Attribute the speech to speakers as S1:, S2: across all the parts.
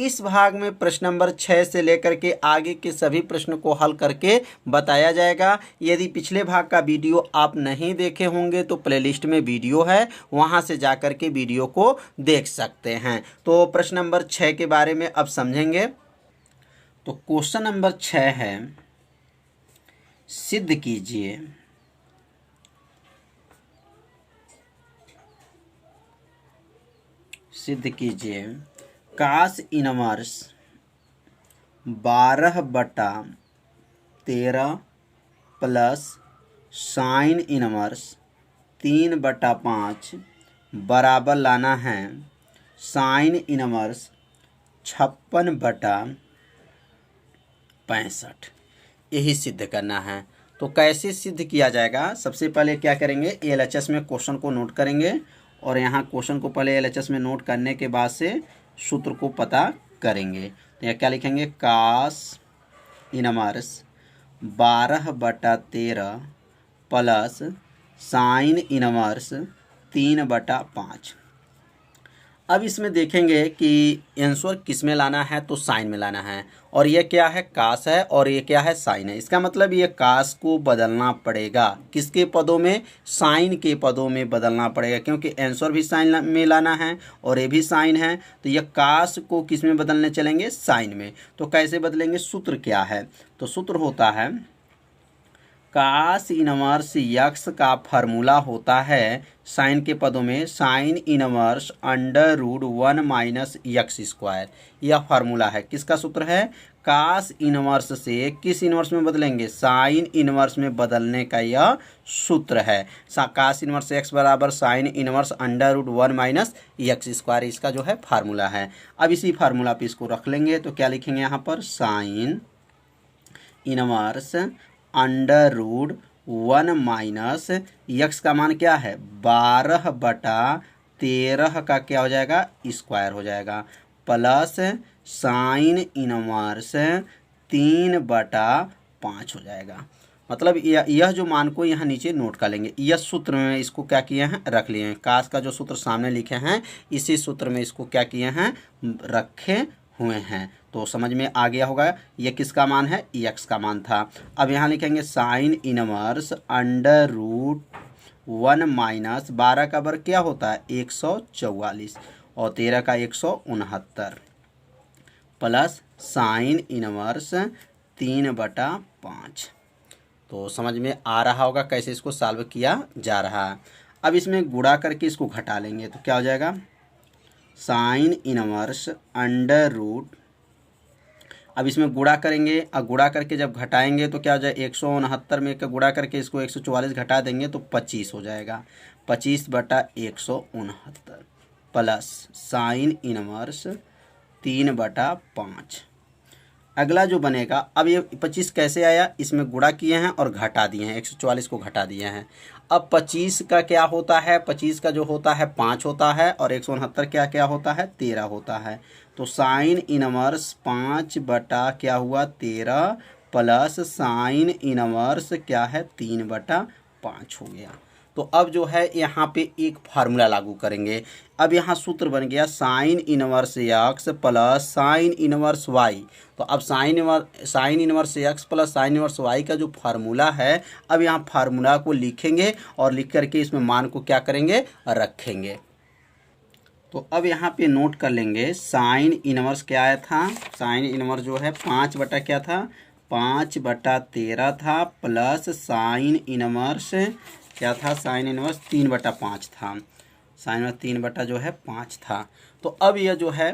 S1: इस भाग में प्रश्न नंबर 6 से लेकर के आगे के सभी प्रश्नों को हल करके बताया जाएगा। यदि पिछले भाग का वीडियो आप नहीं देखे होंगे तो प्लेलिस्ट में वीडियो है, वहां से जाकर के वीडियो को देख सकते हैं। तो प्रश्न नंबर 6 के बारे में अब समझेंगे। तो क्वेश्चन नंबर 6 है, सिद्ध कीजिए कास इनवर्स 12/13 प्लस साइन इनवर्स 3/5 बराबर लाना है साइन इनवर्स 56/65। यही सिद्ध करना है। तो कैसे सिद्ध किया जाएगा? सबसे पहले क्या करेंगे, एलएचएस में क्वेश्चन को नोट करेंगे और यहाँ क्वेश्चन को पहले एलएचएस में नोट करने के बाद से सूत्र को पता करेंगे। तो यहाँ क्या लिखेंगे, cos inverse 12/13 plus sine inverse 3/5। अब इसमें देखेंगे कि आंसर किस में लाना है, तो साइन में लाना है। और ये क्या है, कास है, और ये क्या है, साइन है। इसका मतलब ये कास को बदलना पड़ेगा, किसके पदों में, साइन के पदों में बदलना पड़ेगा, क्योंकि आंसर भी साइन में लाना है और ये भी साइन है। तो ये कास को किस में बदलने चलेंगे, साइन में। तो कैसे बदलेंगे, सूत्र क्या है, तो सूत्र होता है कास इनवर्स यक्स का फार्मूला होता है साइन के पदों में sine inverse √1 minus x square. यह फार्मूला है, किसका सूत्र है, कास इनवर्स से किस इनवर्स में बदलेंगे, साइन इनवर्स में बदलने का यह सूत्र है। कास इनवर्स एक्स बराबर sine inverse √1 minus x square, इसका जो है फार्मूला है। अब इसी फार्मूला पे इसको रख लेंगे। तो क्या लिखेंगे यहाँ पर, साइन इनवर्स √1 माइनस यक्स का मान क्या है, 12/13 का क्या हो जाएगा, स्क्वायर हो जाएगा, प्लस साइन इनवर्स 3/5 हो जाएगा। मतलब यह जो मान को यहाँ नीचे नोट कर लेंगे। यह सूत्र में इसको क्या किए हैं, रख लिए हैं। कास का जो सूत्र सामने लिखे हैं, इसी सूत्र में इसको क्या किए हैं, रखे हुए हैं। तो समझ में आ गया होगा। ये किसका मान है, यक्स का मान था। अब यहाँ लिखेंगे साइन इनवर्स √1 माइनस 12 का वर्ग क्या होता है, 144, और 13 का 169, प्लस साइन इनवर्स 3/5। तो समझ में आ रहा होगा कैसे इसको सॉल्व किया जा रहा है। अब इसमें गुणा करके इसको घटा लेंगे। तो क्या हो जाएगा, साइन इनवर्स अब इसमें गुणा करेंगे, और गुणा करके जब घटाएंगे तो क्या हो जाए, 169 में का गुणा करके इसको 144 घटा देंगे तो 25 हो जाएगा, 25/169 प्लस साइन इनवर्स 3/5। अगला जो बनेगा, अब ये 25 कैसे आया, इसमें गुणा किए हैं और घटा दिए हैं, 144 को घटा दिए हैं। अब 25 का क्या होता है, 25 का जो होता है 5 होता है, और 169 क्या क्या होता है, 13 होता है। तो साइन इनवर्स 5 क्या हुआ, 13 प्लस साइन इनवर्स क्या है, 3/5 हो गया। तो अब जो है यहाँ पे एक फार्मूला लागू करेंगे। अब यहाँ सूत्र बन गया sine inverse x plus sine inverse y. तो अब sine inverse x plus sine inverse y का जो फार्मूला है, अब यहाँ फार्मूला को लिखेंगे और लिख करके इसमें मान को क्या करेंगे, रखेंगे। तो अब यहाँ पे नोट कर लेंगे, साइन इनवर्स क्या आया था, साइन इनवर्स जो है 5 क्या था, 5/13 था, प्लस साइन इनवर्स क्या था, साइन इनवर्स 3/5 था, साइन इनवर्स 3 जो है 5 था। तो अब यह जो है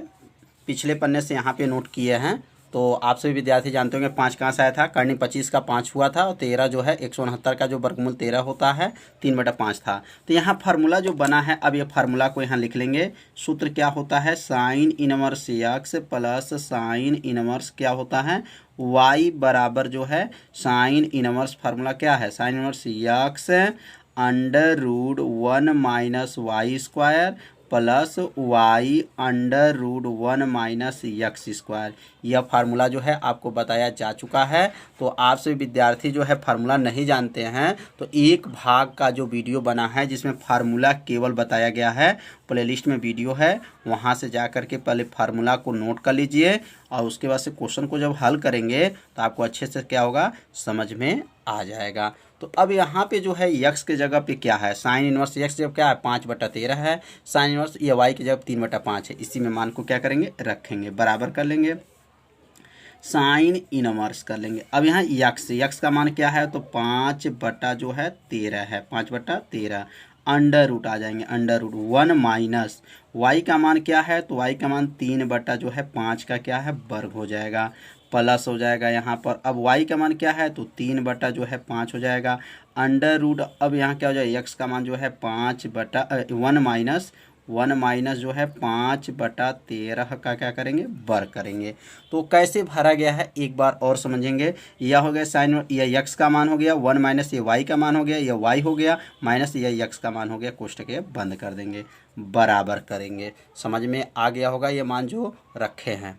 S1: पिछले पन्ने से यहाँ पे नोट किए हैं। तो आप सभी विद्यार्थी जानते होंगे 5 कहाँ से आया था, करनी 25 का 5 हुआ था, और 13 जो है 169 का जो वर्गमूल 13 होता है 3/5 था। तो यहाँ फार्मूला जो बना है, अब ये फार्मूला को यहाँ लिख लेंगे। सूत्र क्या होता है, sine inverse x plus sine inverse क्या होता है, वाई बराबर जो है साइन इनवर्स, फार्मूला क्या है, sine inverse x √1 minus y square plus y under root 1 minus x square. यह फार्मूला जो है आपको बताया जा चुका है। तो आप सभी विद्यार्थी जो है फार्मूला नहीं जानते हैं तो एक भाग का जो वीडियो बना है जिसमें फार्मूला केवल बताया गया है, प्लेलिस्ट में वीडियो है, वहां से जा कर के पहले फार्मूला को नोट कर लीजिए और उसके बाद से क्वेश्चन को जब हल करेंगे तो आपको अच्छे से क्या होगा समझ में आ जाएगा। तो अब यहाँ पे जो है यक्स के जगह पे क्या है, साइन इनवर्स यक्स जब क्या है 5/13 है, साइन इनवर्स ये वाई की जगह 3/5 है। इसी में मान को क्या करेंगे रखेंगे, बराबर कर लेंगे, साइन इनवर्स कर लेंगे। अब यहाँ यक्स का मान क्या है तो 5/13 है, 5/13 अंडर रूट आ जाएंगे, अंडर रूट 1 माइनस वाई का मान क्या है तो वाई का मान 3/5 का क्या है वर्ग हो जाएगा, प्लस हो जाएगा यहाँ पर। अब y का मान क्या है तो 3/5 हो जाएगा, अंडर रूट। अब यहाँ क्या हो जाएगा यक्स का मान जो है 1 माइनस जो है 5/13 का क्या करेंगे वर्ग करेंगे। तो कैसे भरा गया है एक बार और समझेंगे। यह हो गया साइन, यह यक्स का मान हो गया 1 माइनस ये वाई का मान हो गया, यह वाई हो गया माइनस यह यक्स का मान हो गया, कोष्टक ये बंद कर देंगे, बराबर करेंगे। समझ में आ गया होगा ये मान जो रखे हैं।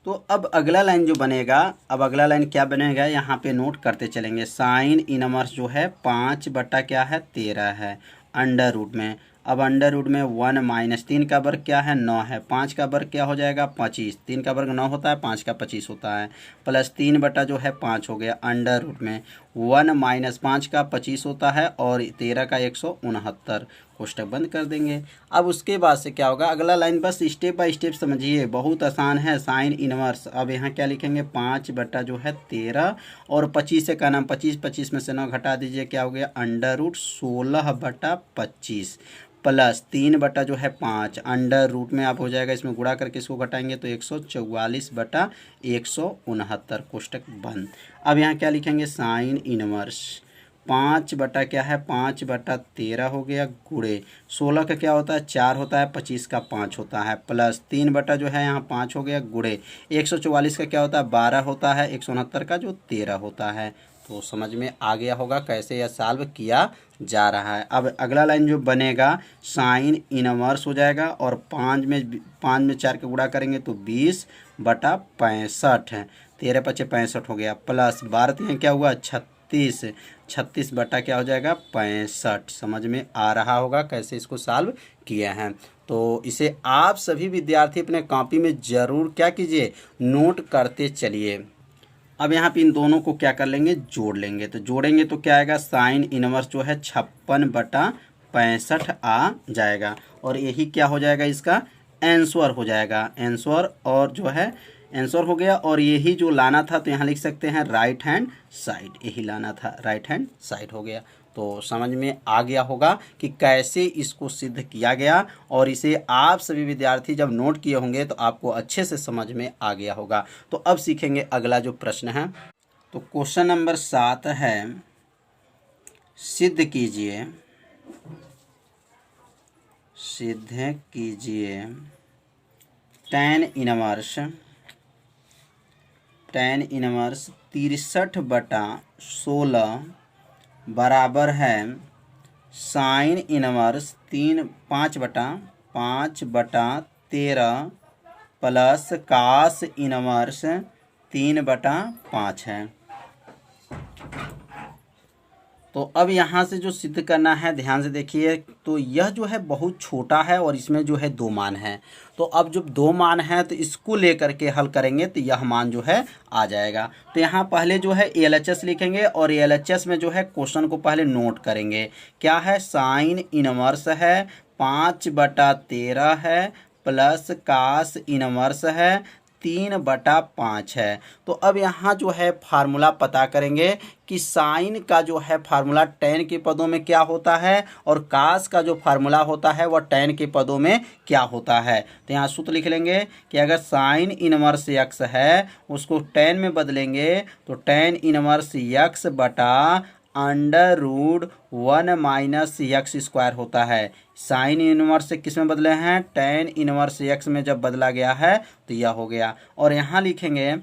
S1: तो अब अगला लाइन जो बनेगा, अब अगला लाइन क्या बनेगा यहाँ पे नोट करते चलेंगे। साइन इनवर्स जो है 5/13 है अंडर रूट में। अब अंडर रूट में 1 माइनस 3 का वर्ग क्या है 9 है, 5 का वर्ग क्या हो जाएगा 25, 3 का वर्ग 9 होता है, 5 का 25 होता है, प्लस 3/5 हो गया अंडर रूट में 1 माइनस 5 का 25 होता है और 13 का 169, कोष्टक बंद कर देंगे। अब उसके बाद से क्या होगा अगला लाइन, बस स्टेप बाय स्टेप समझिए, बहुत आसान है। साइन इनवर्स, अब यहाँ क्या लिखेंगे 5/13 और 25 से का नाम 25 में से 9 घटा दीजिए, क्या हो गया under root 16/25 plus 3/5 under root में आप हो जाएगा, इसमें गुणा करके इसको घटाएंगे तो 144/169, कोष्टक बंद। अब यहाँ क्या लिखेंगे साइन इनवर्स 5/13 हो गया, गुणे 16 का क्या होता है 4 होता है, 25 का 5 होता है, प्लस 3 जो है यहाँ 5 हो गया, गुणे 144 का क्या होता है 12 होता है, 169 का जो 13 होता है। तो समझ में आ गया होगा कैसे यह सॉल्व किया जा रहा है। अब अगला लाइन जो बनेगा साइन इनवर्स हो जाएगा और 5 में 4 का गुणा करेंगे तो 20/65 है, 13×5 = 65 हो गया, प्लस 12 क्या हुआ 36 बटा क्या हो जाएगा 65। समझ में आ रहा होगा कैसे इसको सॉल्व किया है। तो इसे आप सभी विद्यार्थी अपने कॉपी में ज़रूर क्या कीजिए नोट करते चलिए। अब यहाँ पे इन दोनों को क्या कर लेंगे जोड़ लेंगे, तो जोड़ेंगे तो क्या आएगा साइन इनवर्स जो है 56/65 आ जाएगा और यही क्या हो जाएगा इसका आंसर हो जाएगा, आंसर। और जो है आंसर हो गया और यही जो लाना था तो यहाँ लिख सकते हैं राइट हैंड साइड, यही लाना था राइट हैंड साइड हो गया। तो समझ में आ गया होगा कि कैसे इसको सिद्ध किया गया और इसे आप सभी विद्यार्थी जब नोट किए होंगे तो आपको अच्छे से समझ में आ गया होगा। तो अब सीखेंगे अगला जो प्रश्न है। तो क्वेश्चन नंबर 7 है, सिद्ध कीजिए tan इनवर्स 63/16 बराबर है sine inverse 5/13 plus cos inverse 3/5 है। तो अब यहाँ से जो सिद्ध करना है ध्यान से देखिए, तो यह जो है बहुत छोटा है और इसमें जो है 2 मान है। तो अब जब 2 मान है तो इसको लेकर के हल करेंगे तो यह मान जो है आ जाएगा। तो यहाँ पहले जो है LHS लिखेंगे और LHS में जो है क्वेश्चन को पहले नोट करेंगे। क्या है साइन इनवर्स है 5/13 है प्लस कास इनवर्स है 3/5 है। तो अब यहाँ जो है फार्मूला पता करेंगे कि साइन का जो है फार्मूला tan के पदों में क्या होता है और कास का जो फार्मूला होता है वह tan के पदों में क्या होता है। तो यहाँ सूत्र लिख लेंगे कि अगर साइन इनवर्स x है उसको tan में बदलेंगे तो tan इनवर्स x बटा under root 1 minus x square होता है। साइन इनवर्स से किस में बदले हैं tan इनवर्स x में जब बदला गया है तो यह हो गया। और यहाँ लिखेंगे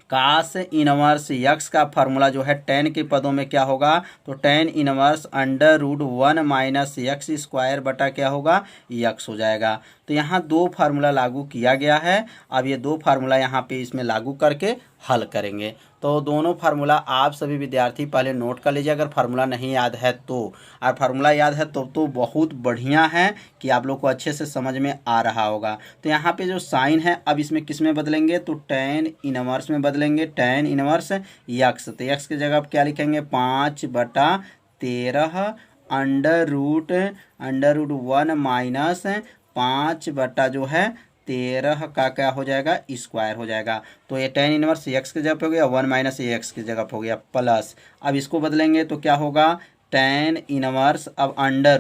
S1: कास इनवर्स यक्स का फार्मूला जो है टेन के पदों में क्या होगा, तो tan inverse under root 1 minus x square बटा क्या होगा, यक्स हो जाएगा। तो यहाँ दो फार्मूला लागू किया गया है। अब ये दो फार्मूला यहाँ पे इसमें लागू करके हल करेंगे। तो दोनों फार्मूला आप सभी विद्यार्थी पहले नोट कर लीजिए, अगर फार्मूला नहीं याद है तो। और फार्मूला याद है तो बहुत बढ़िया है कि आप लोग को अच्छे से समझ में आ रहा होगा। तो यहाँ पे जो साइन है अब इसमें किस में बदलेंगे, तो टेन इनवर्स में बदलेंगे, टेन इनवर्स यक्स। तो यक्स की जगह आप क्या लिखेंगे, 5/13 अंडर रूट 1 माइनस 5 जो है 13 का क्या हो जाएगा, स्क्वायर हो जाएगा। तो ये टेन इनवर्स एक्स की जगह पे हो गया, 1 माइनस ए एक्स की जगह पे हो गया, प्लस अब इसको बदलेंगे तो क्या होगा, टेन इनवर्स अब अंडर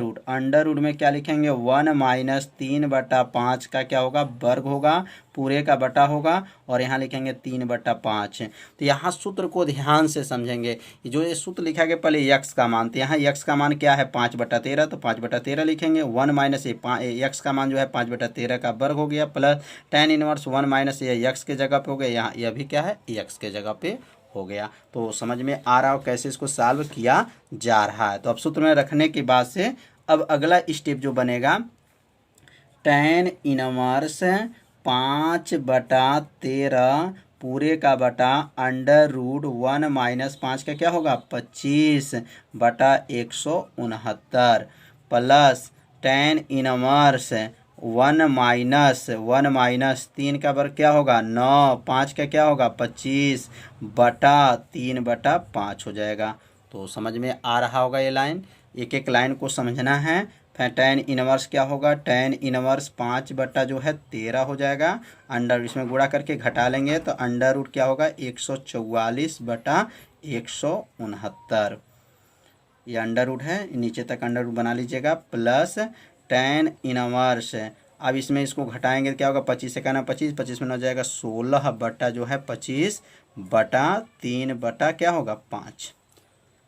S1: रूट में क्या लिखेंगे, 1 माइनस 3/5 का क्या होगा, वर्ग होगा, पूरे का बटा होगा, और यहाँ लिखेंगे 3/5। तो यहाँ सूत्र को ध्यान से समझेंगे। जो ये सूत्र लिखा गया पहले यक्स का मान, तो यहाँ यक्स का मान क्या है, 5/13, तो 5/13 लिखेंगे। 1 माइनस यक्स का मान जो है 5/13 का वर्ग हो गया, प्लस टेन इनवर्स 1 माइनस ये यक्स के जगह पे हो गया, यहाँ यह भी क्या है, यक्स के जगह पे हो गया। तो समझ में आ रहा हो कैसे इसको सॉल्व किया जा रहा है। तो अब सूत्र में रखने के बाद से अब अगला स्टेप जो बनेगा, टेन इनवर्स 5/13 पूरे का बटा अंडर रूट 1 माइनस 5 का क्या होगा, 25/169 प्लस टेन इनवर्स 1 माइनस 3 का वर्ग क्या होगा, 9, 5 का क्या होगा, 25/3/5 हो जाएगा। तो समझ में आ रहा होगा ये लाइन, एक एक लाइन को समझना है। फिर टेन इनवर्स क्या होगा, टेन इनवर्स 5 जो है 13 हो जाएगा, अंडर इसमें गुणा करके घटा लेंगे तो अंडर रूट क्या होगा, 144/169। ये अंडर रूट है, नीचे तक अंडर रूट बना लीजिएगा, प्लस टेन इनवर्स, अब इसमें इसको घटाएंगे क्या होगा, 25 से कहना 25 में हो जाएगा 16 जो है 25/3 क्या होगा, 5।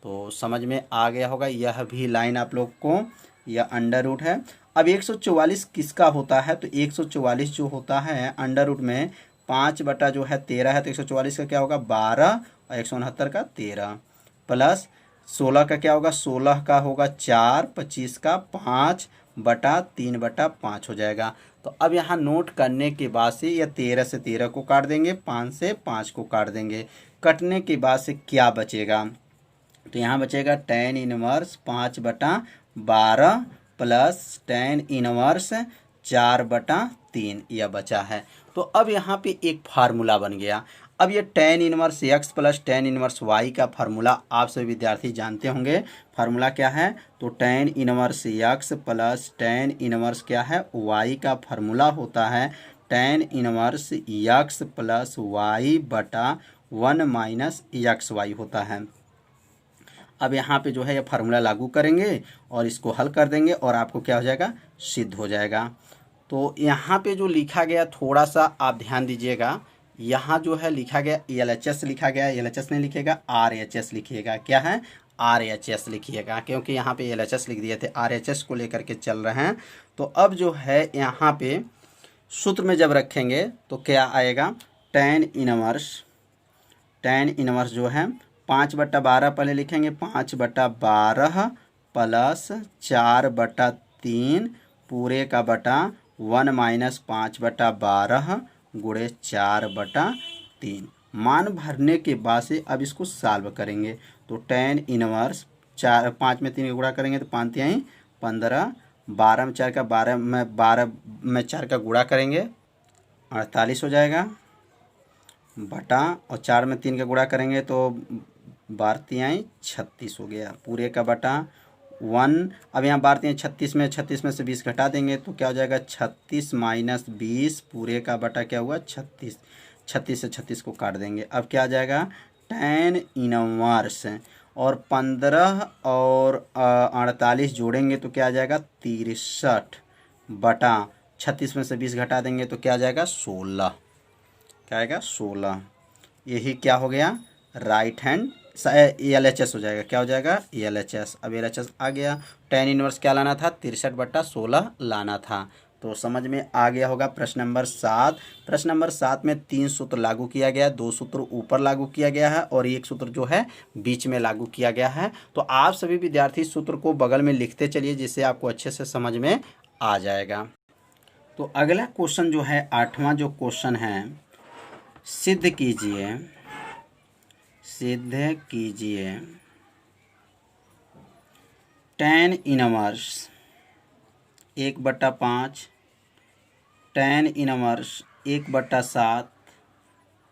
S1: तो समझ में आ गया होगा यह भी लाइन आप लोग को, यह अंडर रूट है। अब 144 किसका होता है, तो 144 जो होता है अंडर रूट में 5 जो है 13 है, तो 144 का क्या होगा, 12, और 169 का 13, प्लस 16 का क्या होगा, 16 का होगा 4, 25 का 5/3/5 हो जाएगा। तो अब यहाँ नोट करने के बाद से यह 13 से 13 को काट देंगे, 5 से 5 को काट देंगे, कटने के बाद से क्या बचेगा, तो यहाँ बचेगा tan inverse 5/12 plus tan inverse 4/3 यह बचा है। तो अब यहाँ पे एक फार्मूला बन गया। अब ये tan inverse x plus tan inverse y का फार्मूला आप सभी विद्यार्थी जानते होंगे। फार्मूला क्या है, तो tan inverse x plus tan inverse क्या है, वाई का फार्मूला होता है tan inverse x plus y बटा 1 माइनस एक्स वाई होता है। अब यहाँ पे जो है ये फार्मूला लागू करेंगे और इसको हल कर देंगे और आपको क्या हो जाएगा, सिद्ध हो जाएगा। तो यहाँ पे जो लिखा गया थोड़ा सा आप ध्यान दीजिएगा, यहाँ जो है लिखा गया LHS लिखा गया, LHS नहीं लिखिएगा, RHS लिखिएगा। क्या है, RHS लिखिएगा, क्योंकि यहाँ पे LHS लिख दिए थे, RHS को लेकर के चल रहे हैं। तो अब जो है यहाँ पे सूत्र में जब रखेंगे तो क्या आएगा, टेन इनवर्स जो है 5/12 पहले लिखेंगे, 5/12 प्लस 4/3 पूरे का बटा 1 माइनस 5/12 गुणे 4/3। मान भरने के बाद से अब इसको सॉल्व करेंगे। तो टेन इनवर्स 5 में 3 का गुणा करेंगे तो 5 तिहाई 15, 12 में 4 का 12 में 4 का गुणा करेंगे 48 हो जाएगा, बटा और 4 में 3 का गुणा करेंगे तो 12 तिहाई 36 हो गया, पूरे का बटा 1। अब यहाँ 12 तिहाई 36 में से 20 घटा देंगे तो क्या हो जाएगा, 36 माइनस 20 पूरे का बटा क्या हुआ, 36। 36 से 36 को काट देंगे, अब क्या आ जाएगा, टेन इनवर्स और 15 और 48 जोड़ेंगे तो क्या आ जाएगा, 63 बटा 36 में से 20 घटा देंगे तो क्या आ जाएगा, 16। क्या आएगा, 16। यही क्या हो गया, राइट हैंड LHS हो जाएगा। क्या हो जाएगा, LHS। अब LHS आ गया। टेन इनवर्स क्या लाना था, 63/16 लाना था, तो समझ में आ गया होगा। प्रश्न नंबर 7, प्रश्न नंबर 7 में 3 सूत्र लागू किया गया है, 2 सूत्र ऊपर लागू किया गया है और 1 सूत्र जो है बीच में लागू किया गया है। तो आप सभी विद्यार्थी सूत्र को बगल में लिखते चलिए, जिससे आपको अच्छे से समझ में आ जाएगा। तो अगला क्वेश्चन जो है 8वां जो क्वेश्चन है, सिद्ध कीजिए tan inverse 1/5, tan inverse 1/7,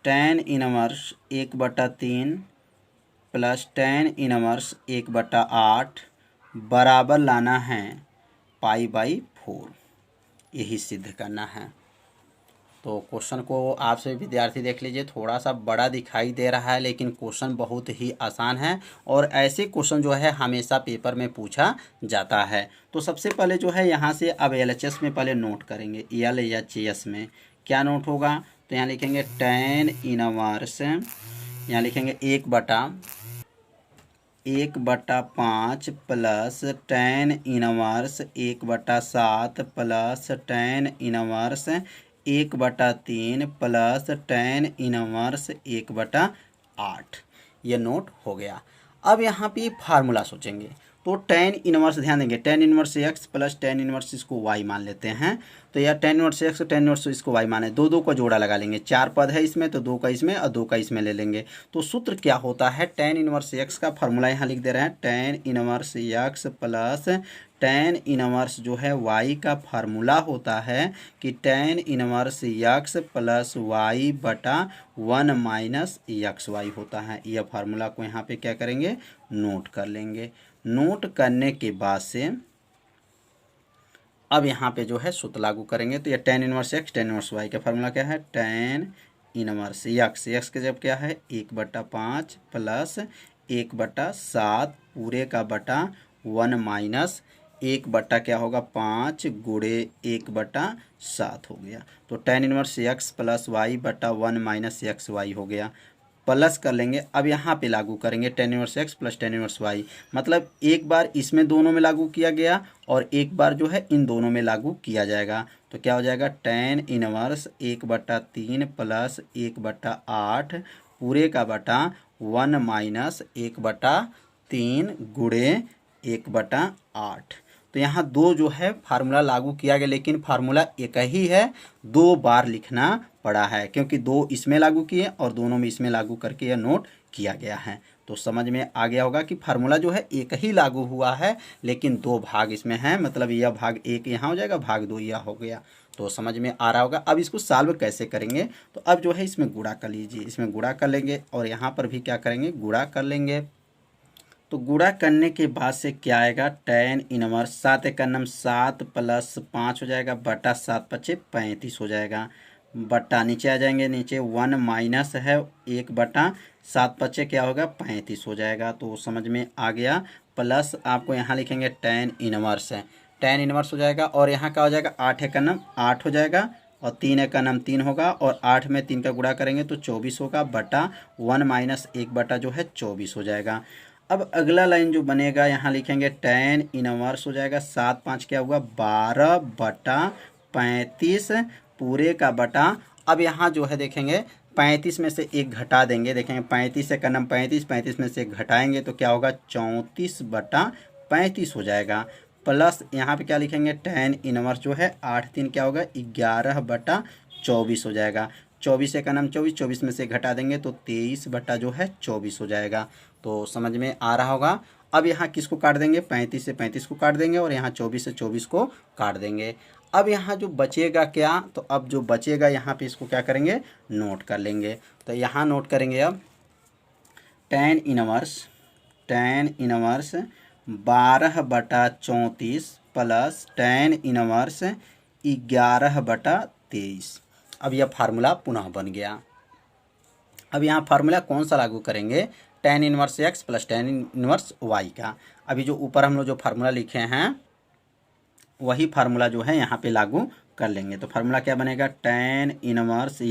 S1: tan inverse 1/3 plus tan inverse 1/8 बराबर लाना है π/4। यही सिद्ध करना है। तो क्वेश्चन को आप सभी विद्यार्थी देख लीजिए, थोड़ा सा बड़ा दिखाई दे रहा है लेकिन क्वेश्चन बहुत ही आसान है और ऐसे क्वेश्चन जो है हमेशा पेपर में पूछा जाता है। तो सबसे पहले जो है यहाँ से अब LHS में पहले नोट करेंगे। LHS में क्या नोट होगा, तो यहाँ लिखेंगे tan इनवर्स, यहाँ लिखेंगे 1/5 plus tan inverse 1/7 plus tan inverse 1/3 plus tan inverse 1/8। ये नोट हो गया। अब यहाँ पे फार्मूला सोचेंगे। तो tan इनवर्स ध्यान देंगे, tan inverse x plus tan inverse इसको y मान लेते हैं। तो यार tan inverse x tan inverse इसको y माने, दो दो का जोड़ा लगा लेंगे, 4 पद है इसमें तो 2 का इसमें और 2 का इसमें ले लेंगे। तो सूत्र क्या होता है, tan इनवर्स x का फार्मूला यहाँ लिख दे रहे हैं, tan inverse x plus tan inverse जो है y का फार्मूला होता है कि tan inverse x plus y बटा 1 माइनस xy होता है। यह फार्मूला को यहाँ पे क्या करेंगे, नोट कर लेंगे। नोट करने के बाद से अब यहाँ पे जो है सूत्र लागू करेंगे। तो ये tan inverse x tan inverse y का फार्मूला क्या है, tan इनवर्स x के जब क्या है 1/5 प्लस 1/7 पूरे का बटा 1 माइनस 1 बटा क्या होगा 5 गुणे 1/7 हो गया। तो tan inverse x plus y बटा 1 माइनस xy हो गया। प्लस कर लेंगे, अब यहाँ पे लागू करेंगे tan inverse x plus tan inverse y, मतलब एक बार इसमें दोनों में लागू किया गया और एक बार जो है इन दोनों में लागू किया जाएगा। तो क्या हो जाएगा, tan इनवर्स 1/3 प्लस 1/8 पूरे का बटा 1 माइनस 1/3 गुणे 1/8। तो यहाँ दो जो है फार्मूला लागू किया गया, लेकिन फार्मूला एक ही है, 2 बार लिखना पड़ा है क्योंकि 2 इसमें लागू किए और दोनों में इसमें लागू करके यह नोट किया गया है। तो समझ में आ गया होगा कि फार्मूला जो है एक ही लागू हुआ है लेकिन 2 भाग इसमें हैं, मतलब यह भाग 1 यहाँ हो जाएगा, भाग 2 यह हो गया। तो समझ में आ रहा होगा। अब इसको सॉल्व कैसे करेंगे, तो अब जो है इसमें गुणा कर लीजिए, इसमें गुणा कर लेंगे और यहाँ पर भी क्या करेंगे, गुणा कर लेंगे। तो गुणा करने के बाद से क्या आएगा, tan इनवर्स 7 एक नम 7 प्लस 5 हो जाएगा बटा 7 × 5 = 35 हो जाएगा, बटा नीचे आ जाएंगे, नीचे 1 माइनस है 1/7 × 5 क्या होगा 35 हो जाएगा। तो समझ में आ गया। प्लस आपको यहाँ लिखेंगे tan इनवर्स है, tan इनवर्स हो जाएगा और यहाँ क्या हो जाएगा 8 एक नम 8 हो जाएगा और 3 एक नम 3 होगा और 8 में 3 का गुणा करेंगे तो 24 होगा बटा 1 माइनस 1 बटा जो है 24 हो जाएगा। अब अगला लाइन जो बनेगा यहाँ लिखेंगे tan इनवर्स हो जाएगा 7 5 क्या हुआ 12/35 पूरे का बटा, अब यहाँ जो है देखेंगे 35 में से 1 घटा देंगे, देखेंगे 35 एक नम 35, 35 में से 1 घटाएंगे तो क्या होगा 34/35 हो जाएगा। प्लस यहाँ पे क्या लिखेंगे tan इनवर्स जो है 8 3 क्या होगा 11/24 हो जाएगा, 24 एक नम 24, 24 में से घटा देंगे तो 23/24 हो जाएगा। तो समझ में आ रहा होगा। अब यहाँ किसको काट देंगे, 35 से 35 को काट देंगे और यहाँ 24 से 24 को काट देंगे। अब यहाँ जो बचेगा क्या, तो अब जो बचेगा यहाँ पे इसको क्या करेंगे, नोट कर लेंगे। तो यहाँ नोट करेंगे अब tan inverse 12/34 plus tan inverse 11/23। अब यह फार्मूला पुनः बन गया। अब यहाँ फार्मूला कौन सा लागू करेंगे, tan inverse x plus tan inverse y का। अभी जो ऊपर हम लोग जो फार्मूला लिखे हैं वही फार्मूला जो है यहाँ पे लागू कर लेंगे। तो फार्मूला क्या बनेगा, tan इनवर्स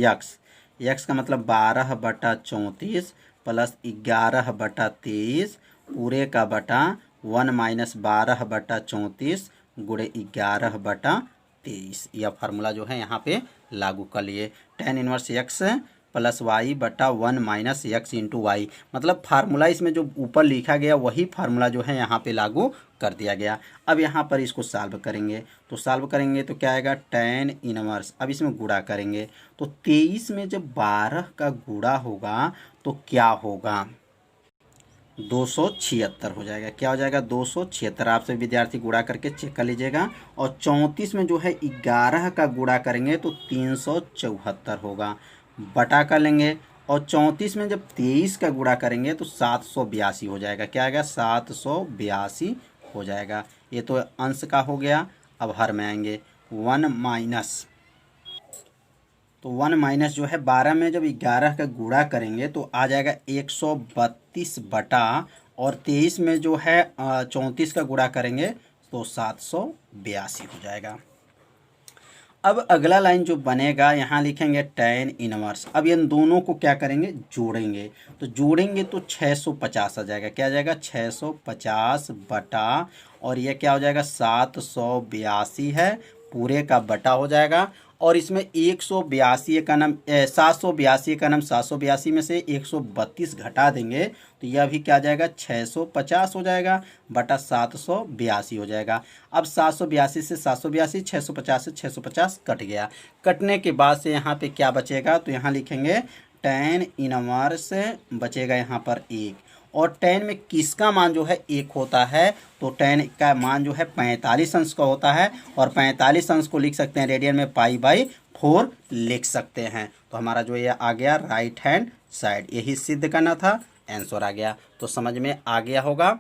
S1: x का मतलब 12/34 प्लस 11/23 पूरे का बटा 1 माइनस 12/34 गुणे 11/23 23। यह फार्मूला जो है यहाँ पे लागू कर लिए। tan inverse x plus y बटा 1 माइनस एक्स इंटू वाई, मतलब फार्मूला इसमें जो ऊपर लिखा गया वही फार्मूला जो है यहाँ पे लागू कर दिया गया। अब यहाँ पर इसको सॉल्व करेंगे, तो सॉल्व करेंगे तो क्या आएगा tan इनवर्स। अब इसमें गुणा करेंगे तो 23 में जब 12 का गुणा होगा तो क्या होगा, 276 हो जाएगा। क्या हो जाएगा, 276। आपसे विद्यार्थी गुणा करके चेक कर लीजिएगा। और 34 में जो है 11 का गुणा करेंगे तो 374 होगा, बटा कर लेंगे। और 34 में जब 23 का गुणा करेंगे तो 782 हो जाएगा। क्या आएगा, 782 हो जाएगा। ये तो अंश का हो गया। अब हर में आएंगे 1 माइनस, तो 1 माइनस जो है 12 में जब 11 का गुणा करेंगे तो आ जाएगा 132 बटा, और 23 में जो है 34 का गुणा करेंगे तो 782 हो जाएगा। अब अगला लाइन जो बनेगा यहाँ लिखेंगे tan इनवर्स। अब इन दोनों को क्या करेंगे, जोड़ेंगे। तो जोड़ेंगे तो 650 आ जाएगा। क्या आ जाएगा, 650 बटा, और ये क्या हो जाएगा, 782 है, पूरे का बटा हो जाएगा। और इसमें 182 का नाम 782 का नाम 782 में से 132 घटा देंगे तो यह भी क्या आ जाएगा, 650 हो जाएगा बटा 782 हो जाएगा। अब 782 से 782, 650 से 650 कट गया। कटने के बाद से यहाँ पे क्या बचेगा, तो यहाँ लिखेंगे tan इनवर्स बचेगा यहाँ पर 1। और tan में किसका मान जो है 1 होता है, तो tan का मान जो है 45 अंश का होता है। और 45 अंश को लिख सकते हैं रेडियन में π/4 लिख सकते हैं। तो हमारा जो ये आ गया राइट हैंड साइड, यही सिद्ध करना था, आंसर आ गया। तो समझ में आ गया होगा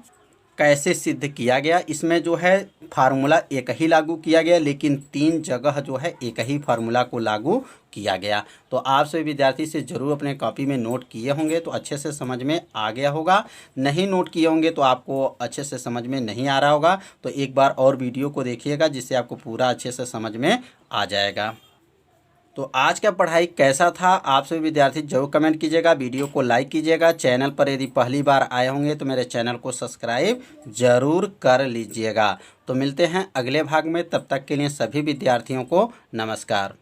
S1: कैसे सिद्ध किया गया। इसमें जो है फार्मूला एक ही लागू किया गया, लेकिन 3 जगह जो है एक ही फार्मूला को लागू किया गया। तो आप सभी विद्यार्थी से जरूर अपने कॉपी में नोट किए होंगे तो अच्छे से समझ में आ गया होगा। नहीं नोट किए होंगे तो आपको अच्छे से समझ में नहीं आ रहा होगा, तो एक बार और वीडियो को देखिएगा जिससे आपको पूरा अच्छे से समझ में आ जाएगा। तो आज का पढ़ाई कैसा था, आप सभी विद्यार्थी जरूर कमेंट कीजिएगा, वीडियो को लाइक कीजिएगा। चैनल पर यदि पहली बार आए होंगे तो मेरे चैनल को सब्सक्राइब जरूर कर लीजिएगा। तो मिलते हैं अगले भाग में, तब तक के लिए सभी विद्यार्थियों को नमस्कार।